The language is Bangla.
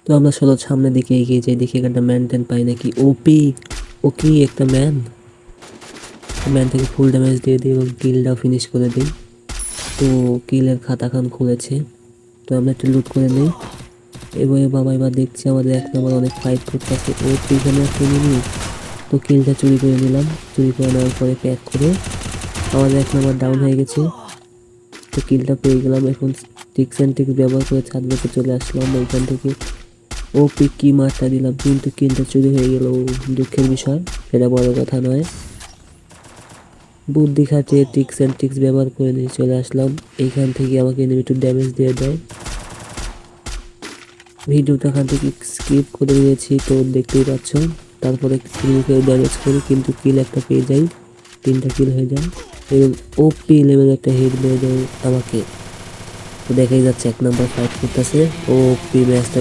তো আমরা চলো সামনের দিকে এগিয়ে যাই, দেখি একটা ম্যান ট্যান পাই নাকি। ওপি ওকে একটা ম্যান থেকে ফুল ড্যামেজ দিয়ে দিই এবং কিলটাও ফিনিশ করে দিই। তো কিলের খাতাখান খুলেছে, তো আমরা একটু লুট করে নিই। এবারে বাবা এবার দেখছি আমাদের 1 নম্বর অনেক ফাইট করতেছে। ও পিছনে একটা মিনিট, তো কিলটা চুরি করে নিলাম। চুরি করে নেওয়ার পরে প্যাক করে আমাদের 1 নম্বর ডাউন হয়ে গেছে। তো কিলটা পেয়ে গেলাম। এখন টিক্স অ্যান্ড টিক্স ব্যবহার করে ছাদ বেঁচে চলে আসলাম ওইখান থেকে। ও কি মারটা দিলাম, কিন্তু কিলটা চুরি হয়ে গেল। দুঃখের বিষয়, সেটা বড় কথা নয়। বুদ্ধি খাটিয়ে টিক্স অ্যান্ড টিক্স ব্যবহার করে নিয়ে চলে আসলাম এইখান থেকে। আমাকে এনিমি একটু ড্যামেজ দিয়ে দেয়। ভিডিওটা এখান থেকে স্কিপ করে দিয়েছি, তো দেখতেই পাচ্ছ। তারপরে এনিমিকে ড্যামেজ করি, কিন্তু কিল একটা পেয়ে যাই, 3টা কিল হয়ে যায় এবং ওপি লেভেল একটা হেড মেরে দেয় আমাকে। তো দেখাই যাচ্ছে 1 নম্বর ফাইট করতেছে। ওপি ম্যাচটা